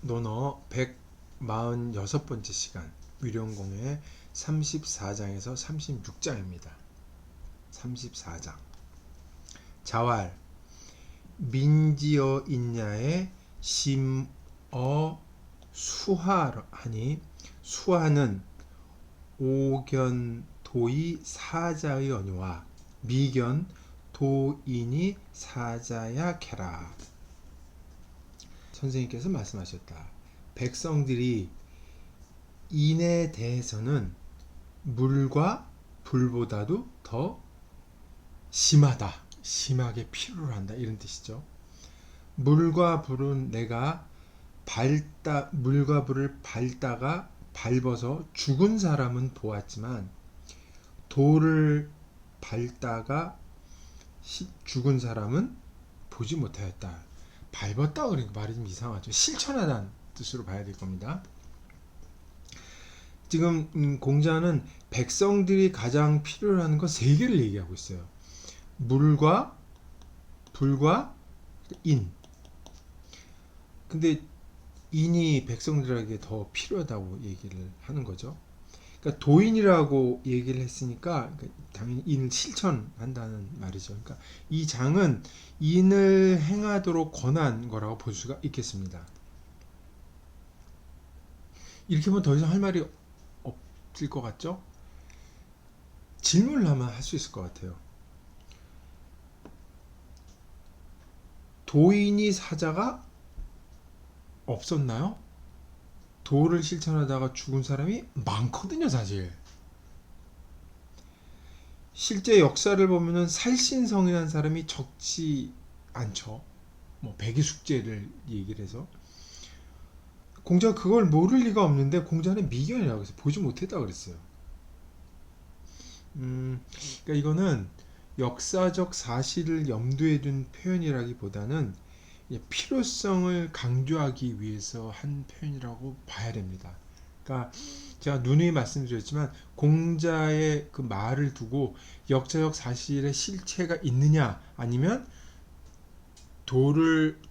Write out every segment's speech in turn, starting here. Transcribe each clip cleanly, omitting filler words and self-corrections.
논어 146번째 시간 위령공의 34장에서 36장입니다. 34장 자왈 민지어 있냐에 심어 수하하니 수하는 오견 도의 사자의 언유와 미견 도인이 사자야 캐라. 선생님께서 말씀하셨다. 백성들이 인에 대해서는 물과 불보다도 더 심하다, 심하게 필요로 한다, 이런 뜻이죠. 물과 불은 내가 물과 불을 밟아서 죽은 사람은 보았지만 돌을 밟다가 죽은 사람은 보지 못하였다. 밟았다 그러니까 말이 좀 이상하죠. 실천하다는 뜻으로 봐야 될 겁니다. 지금 공자는 백성들이 가장 필요로 하는 거 세 개를 얘기하고 있어요. 물과 불과 인. 근데 인이 백성들에게 더 필요하다고 얘기를 하는 거죠. 그러니까 도인이라고 얘기를 했으니까 당연히 인을 실천한다는 말이죠. 그러니까 이 장은 인을 행하도록 권한 거라고 볼 수가 있겠습니다. 이렇게 보면 더 이상 할 말이 없을 것 같죠? 질문을 하면 할 수 있을 것 같아요. 도인이 사자가 없었나요? 도를 실천하다가 죽은 사람이 많거든요, 사실. 실제 역사를 보면은 살신성인한 사람이 적지 않죠. 뭐 백이숙제를 얘기를 해서 공자가 그걸 모를 리가 없는데 공자는 미견이라고 해서 보지 못했다고 그랬어요. 그러니까 이거는 역사적 사실을 염두에 둔 표현이라기보다는 필요성을 강조하기 위해서 한 표현이라고 봐야 됩니다. 그러니까 제가 누누이 말씀드렸지만 공자의 그 말을 두고 역사적 사실의 실체가 있느냐 아니면 도를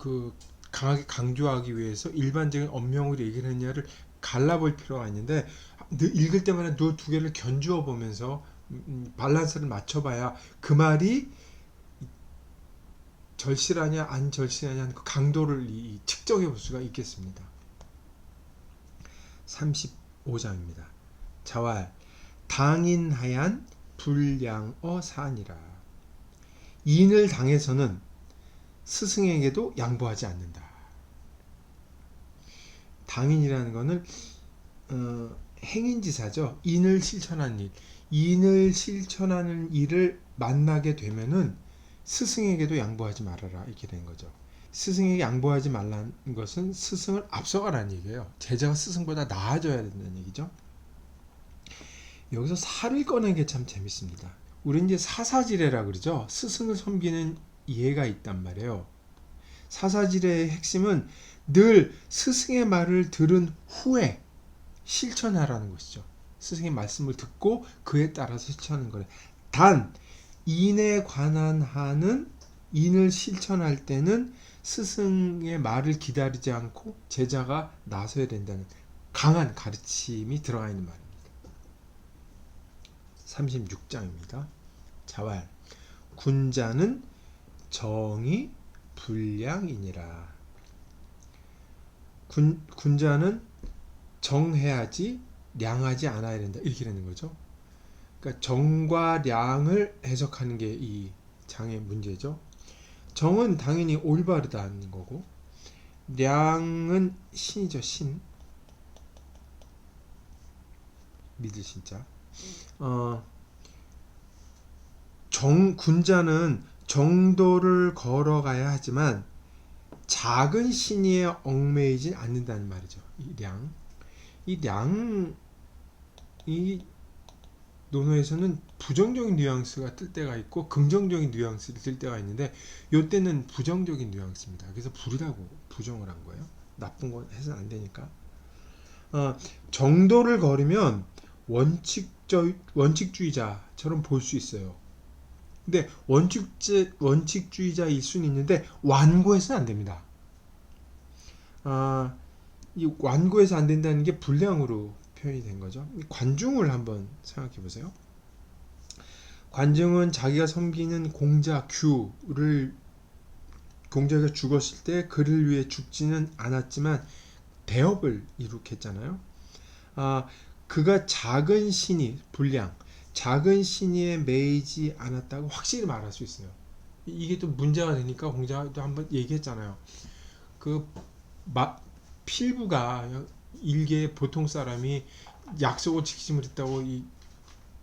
강하게 강조하기 위해서 일반적인 언명으로 얘기를 했냐를 갈라볼 필요가 있는데 읽을 때마다 두 개를 견주어 보면서 밸런스를 맞춰봐야 그 말이 절실하냐 안 절실하냐 그 강도를 측정해 볼 수가 있겠습니다. 35장입니다. 자왈 당인하얀 불량어 사니라. 인을 당해서는 스승에게도 양보하지 않는다. 당인이라는 것은 행인지사죠. 인을 실천하는 일. 인을 실천하는 일을 만나게 되면은 스승에게도 양보하지 말아라 이렇게 된 거죠. 스승에게 양보하지 말라는 것은 스승을 앞서가라는 얘기예요. 제자가 스승보다 나아져야 된다는 얘기죠. 여기서 사를 꺼낸 게 참 재밌습니다. 우리는 이제 사사지례라 그러죠. 스승을 섬기는 예가 있단 말이에요. 사사지례의 핵심은 늘 스승의 말을 들은 후에 실천하라는 것이죠. 스승의 말씀을 듣고 그에 따라서 실천하는 거래. 단 인에 관한 한은 인을 실천할 때는 스승의 말을 기다리지 않고 제자가 나서야 된다는 강한 가르침이 들어가 있는 말입니다. 36장입니다. 자왈 군자는 정이 불량이니라. 군자는 정해야지 량하지 않아야 된다 이렇게 되는 거죠. 그러니까 정과 량을 해석하는 게 이 장의 문제죠. 정은 당연히 올바르다는 거고 량은 신이죠. 신 믿을 신자. 군자는 정도를 걸어가야 하지만 작은 신의에 얽매이지 않는다는 말이죠. 이 량이 논어에서는 부정적인 뉘앙스가 뜰 때가 있고 긍정적인 뉘앙스를 뜰 때가 있는데 이때는 부정적인 뉘앙스입니다. 그래서 불이라고 부정을 한 거예요. 나쁜 건 해서는 안 되니까. 정도를 걸으면 원칙주의자처럼 볼 수 있어요. 근데 원칙주의자일 수는 있는데 완고해서는 안 됩니다. 이 완고해서 안 된다는 게 불량으로 표현이 된 거죠. 관중을 한번 생각해 보세요. 관중은 자기가 섬기는 공자 규를 공자가 죽었을 때 그를 위해 죽지는 않았지만 대업을 이룩했잖아요. 아, 그가 작은 신이 불량, 작은 신의에 매이지 않았다고 확실히 말할 수 있어요. 이게 또 문제가 되니까 공자도 한번 얘기했잖아요. 그 필부가 일개 보통 사람이 약속을 지키지 못했다고 이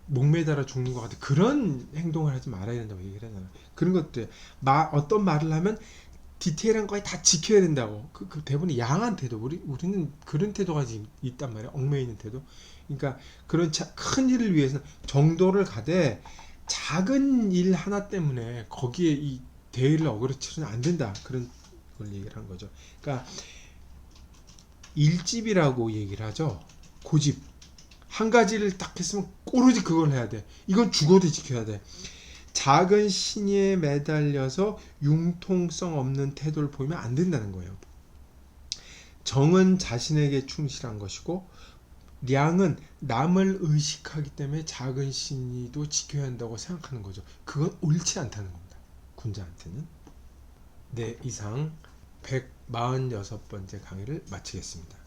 목매달아 죽는 것 같아. 그런 행동을 하지 말아야 된다고 얘기를 하잖아요. 그런 것들 어떤 말을 하면 디테일한 거에 다 지켜야 된다고. 그 대부분 양한 태도. 우리는 그런 태도가 있단 말이야. 얽매이는 태도. 그러니까 그런 큰 일을 위해서는 정도를 가되 작은 일 하나 때문에 거기에 이 대의를 어그러치면 안 된다. 그런 걸 얘기를 한 거죠. 그러니까 일집이라고 얘기를 하죠. 고집. 한 가지를 딱 했으면 꼬르지 그걸 해야 돼. 이건 죽어도 지켜야 돼. 작은 신의에 매달려서 융통성 없는 태도를 보이면 안 된다는 거예요. 정은 자신에게 충실한 것이고 량은 남을 의식하기 때문에 작은 신의도 지켜야 한다고 생각하는 거죠. 그건 옳지 않다는 겁니다. 군자한테는. 네, 이상 146번째 강의를 마치겠습니다.